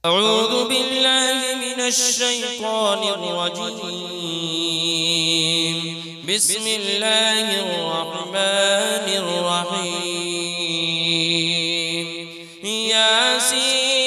أعوذ بالله من الشيطان الرجيم. بسم الله الرحمن الرحيم. ياسين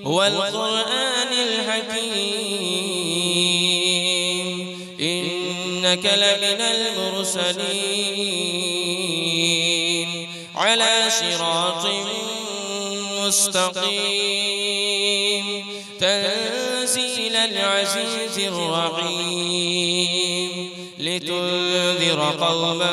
والقرآن الحكيم إنك لمن المرسلين على صراط مستقيم تنزيل العزيز الرحيم لتنذر قوما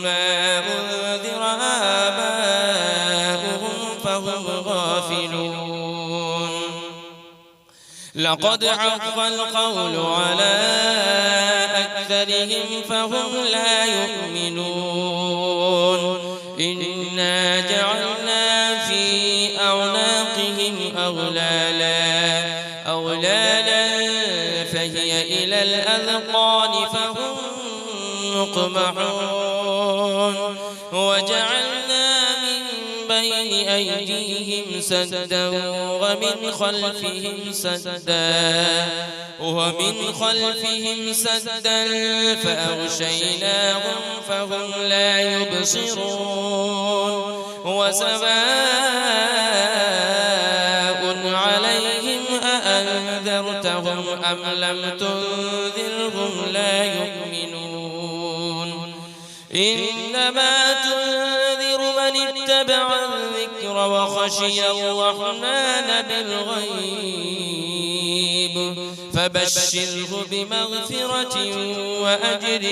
ما أنذر آباؤهم فهم غافلون. لقد حق القول على أكثرهم فهم لا يؤمنون. إنا جعلنا في أعناقهم أغلالا فهي إلى الأذقان فهم مقمحون. وجعلنا من بين أيديهم سدا ومن خلفهم سدا فأغشيناهم فهم لا يبصرون. وسواء عليهم أأنذرتهم أم لم تنذرهم لا يؤمنون. إنما تنذر من اتبع الذكر وخشي الرحمن بالغيب فبشره بمغفرة وأجر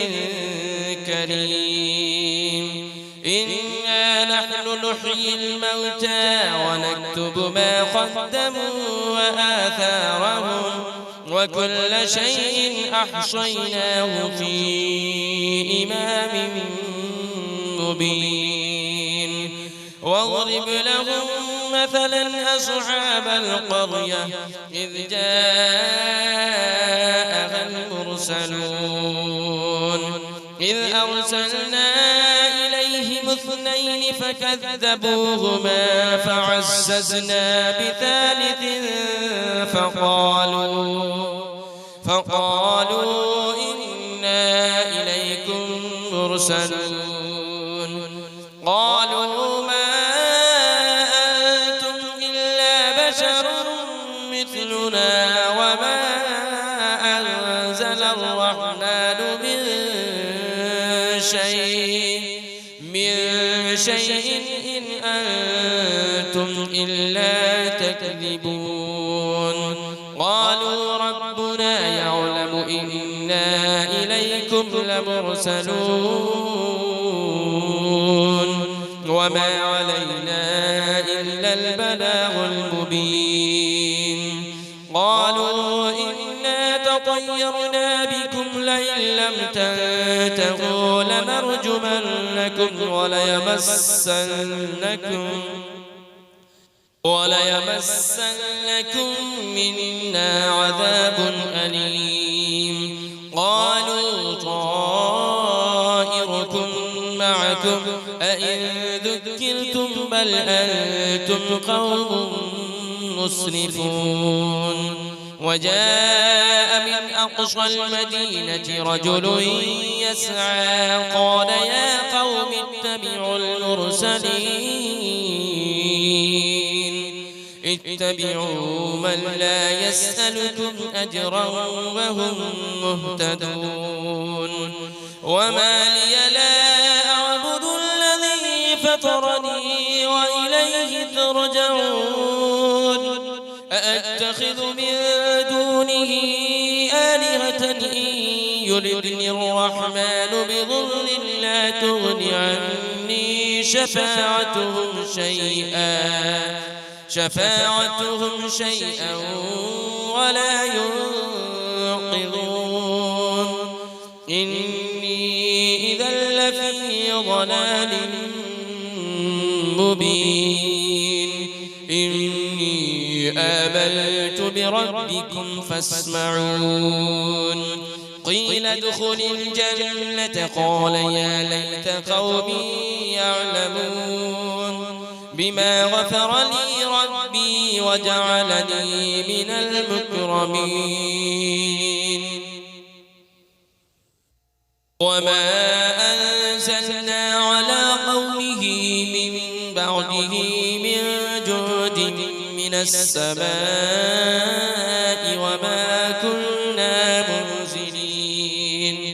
كريم. إنا نحن نحيي الموتى ونكتب ما قدموا وآثارهم وكل شيء أحصيناه في إمام مبين. واضرب لهم مثلا أصحاب القرية إذ جاءها المرسلون إذ أرسلنا إليهم اثنين فكذبوهما فعززنا بثالث فقالوا إنا إليكم مرسلون. قالوا ما أنتم إلا بشر مثلنا وما أنزل الرحمن من شيء إن أنتم إلا تكذبون. قالوا ربنا يعلم إنا إليكم لمرسلون وما علينا إلا البلاغ المبين. قالوا إنا تطيرنا بكم لئن لم تنتهوا لنرجمنكم وليمسنكم منا عذاب أليم. قالوا طائركم معكم أئن ذكرتم بل أنتم قوم مسرفون. وجاء من أقصى المدينة رجل يسعى قال يا قوم اتبعوا من لا يسألكم أجرا وهم مهتدون. وما لي لا أعبد الذي فطرني وإليه ترجعون. أأتخذ من دونه آلهة إن يردني الرحمن بضر لا تغن عني شفاعتهم شيئا ولا ينقذون. إني إذا لفي ضلال مبين. إني آمنت بربكم فاسمعون. قيل ادخل الجنة قال يا ليت قومي يعلمون. بما غفر لي ربي وجعلني من المكرمين وما أنزلنا على قومه من بعده من جود من السماء وما كنا منزلين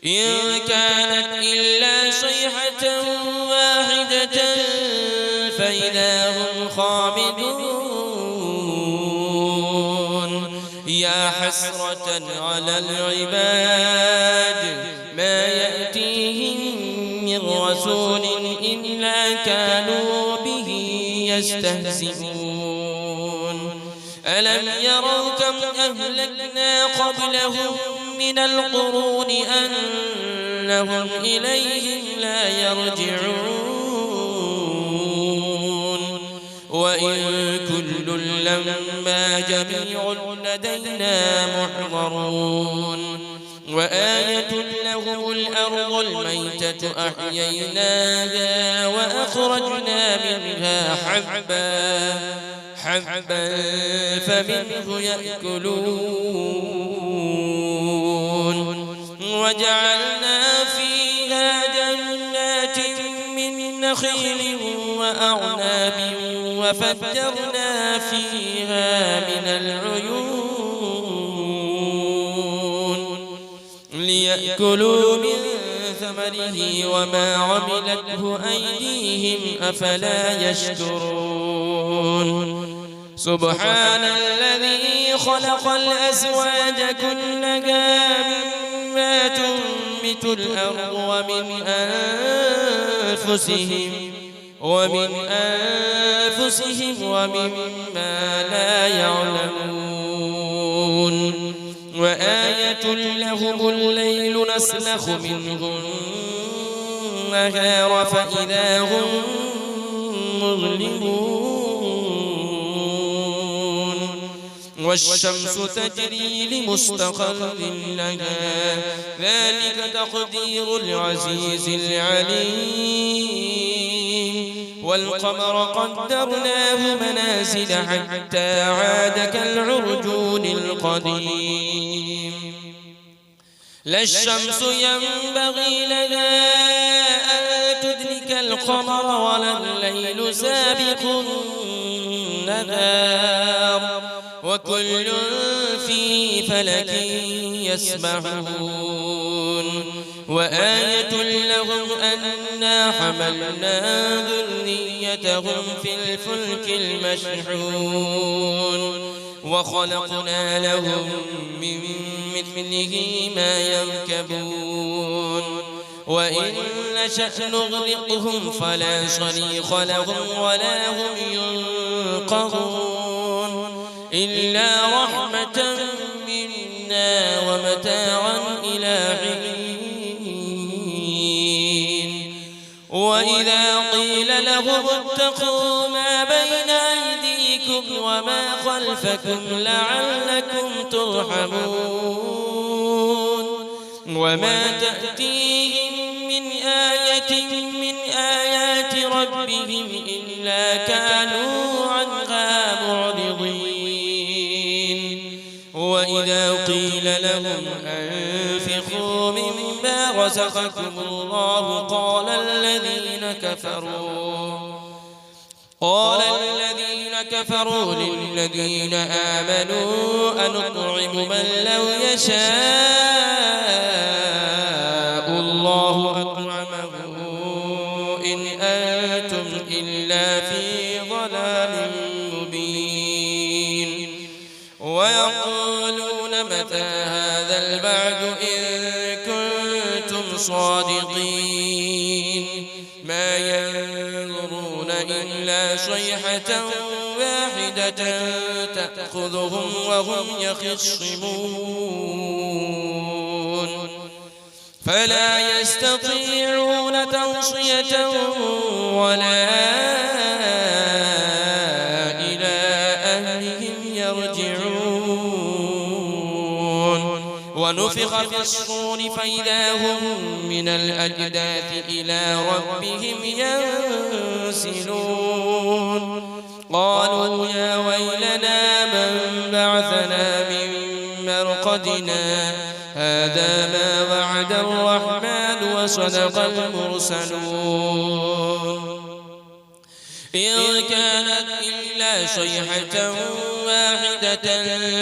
إن كانت إلا صيحة واحدة فإذا هم خامدون يا حسرة على العباد ما يأتيهم من رسول إلا كانوا به يستهزئون ألم يروا كم أهلكنا قبلهم من القرون أنهم إليهم لا يرجعون وإن كل لما جميع لدينا محضرون وآية لهم الأرض الميتة أحييناها وأخرجنا منها حبا فمنه يأكلون وجعلنا فيها جنات من نخيل وأعناب وفجرنا فيها من العيون ليأكلوا من ثمره وما عملته أيديهم أفلا يشكرون سبحان الذي خلق الأزواج كلها مما تنبت الأرض ومن أنفسهم ومما لا يعلمون وآية لهم الليل نسلخ منه النهار فإذا هم مظلمون والشمس تجري لمستقر لها ذلك تقدير العزيز العليم والقمر قدرناه منازل حتى عاد كالعرجون القديم لا الشمس ينبغي لها أن تدرك القمر ولا الليل سابق النهار وكل في فلك يسبحون وآية لهم أنا حملنا ذريتهم في الفلك المشحون وخلقنا لهم من مثله ما يركبون وإن نشأ نغرقهم فلا صريخ لهم ولا هم ينقذون إلا رحمة منا ومتاعا إلى حين وإذا قيل لهم اتقوا ما بين أيديكم وما خلفكم لعلكم ترحمون وما تأتيهم من آية من آيات ربهم إلا كانوا عنها معرضين وإذا قيل لهم أنفقوا مما رزقكم الله قال الذين كفروا للذين آمنوا أنطعم من لو يشاء الله أطعمه إن أنتم إلا في ضلال مبين ويقولون متى هذا البعد إن كنتم صادقين ما ينظرون إلا صيحة واحدة تأخذهم وهم يخصمون فلا يستطيعون توصية ولا إلى أهلهم يرجعون ونفخ في الصور فإذا هم من الأجداث إلى ربهم ينسلون قالوا يا ويلنا من بعثنا من مرقدنا هذا ما وعد الرحمن وصدق المرسلون إن كانت إلا صيحة واحدة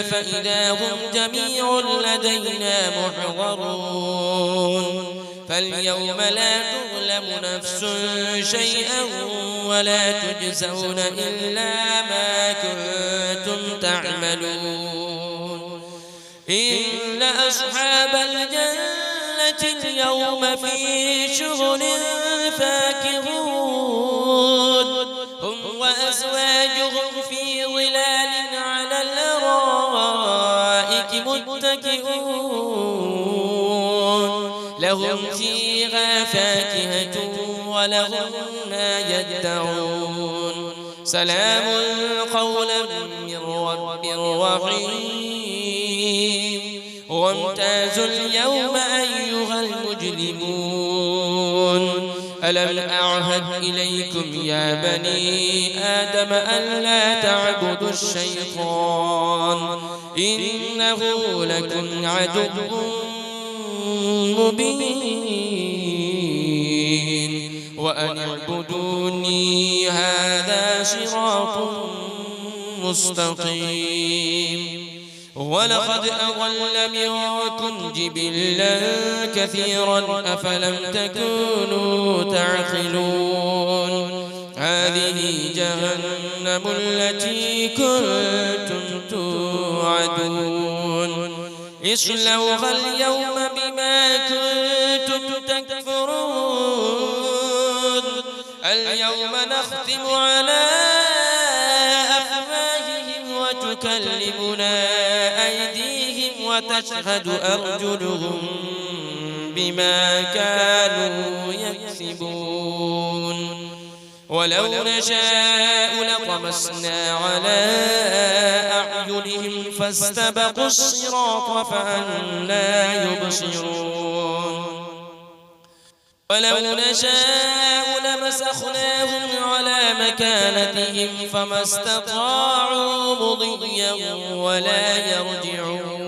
فإذا هم جميع لدينا محضرون فاليوم لا تظلم نفس شيئا ولا تجزون إلا ما كنتم تعملون إن أصحاب الجنة اليوم في شغل فاكهون هم وأزواجهم في ظلال على الأرائك متكئون لهم فيها فاكهة ولهم ما يدعون سلام قولا من رب رحيم وامتازوا اليوم أيها المجرمون ألم أعهد إليكم يا بني آدم ألا تعبدوا الشيطان إنه لكم عدو مبين وأن اعبدوني هذا صراط مستقيم ولقد أضل منكم جبلا كثيرا أفلم تكونوا تعقلون هذه جهنم التي كنتم توعدون اصلوها اليوم بما كنتم تكفرون اليوم نختم على أفواههم وتكلمنا أيديهم وتشهد أرجلهم بما كانوا يكسبون ولو نشاء لطمسنا على أعينهم فاستبقوا الصراط فأنى يبصرون ولو نشاء لمسخناهم على مكانتهم فما استطاعوا مضيا ولا يرجعون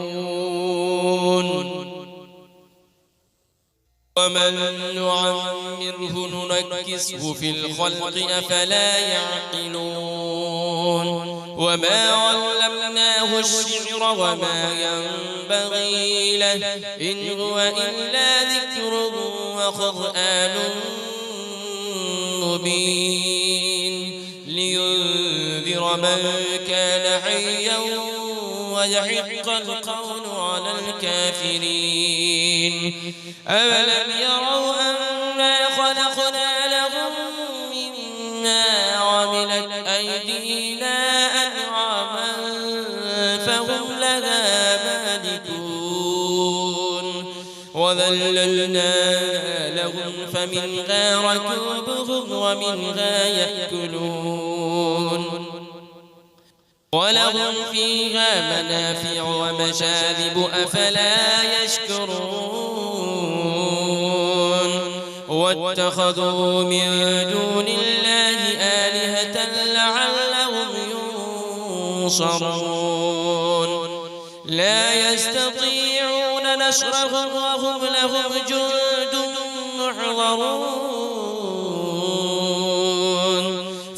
ومن نعمره ننكسه في الخلق أفلا يعقلون وما علمناه الشعر وما ينبغي له إن هو إلا ذكر وقرآن مبين لينذر من كان حيا ويحق القول على الكافرين أولم يروا أنا خلقنا لهم مما عملت أيدينا أنعاما فهم لها مالكون وذللناها لهم فمنها ركوبهم ومنها يأكلون ولهم فيها منافع ومشارب أفلا يشكرون واتخذوا من دون الله آلهة لعلهم ينصرون لا يستطيعون نصرهم وهم لهم جند محضرون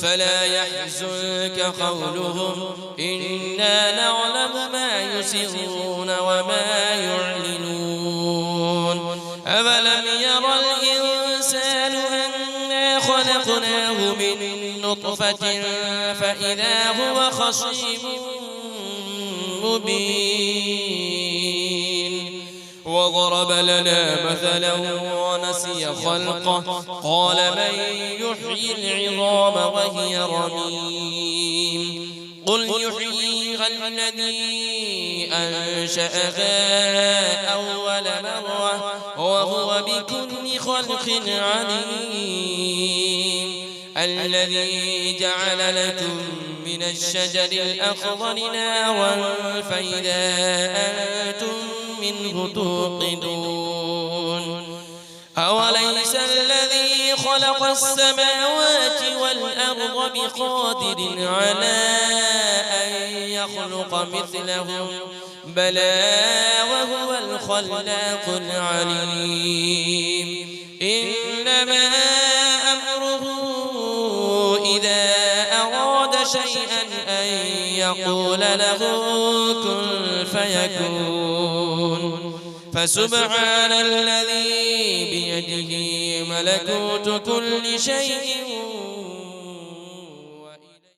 فلا يحزنك قولهم إنا نعلم ما يسرون وما يعلنون أولم يرى الإنسان أنا خلقناه من نطفة فإذا هو خصيم مبين وضرب لنا مثلا ونسي خلقه قال من يحيي العظام وهي رميم قل يحييها الذي أنشأها أول مرة وهو بكل خلق عليم الذي جعل لكم من الشجر الأخضر نارا فإذا أنتم منه توقدون أوليس الذي خلق السماوات والأرض بقادر على أن يخلق مثلهم بلى وهو الخلاق العليم إنما أمره إذا أراد شيئا أن يقول له كن فيكون فسبحان الذي بيده ملكوت كل شيء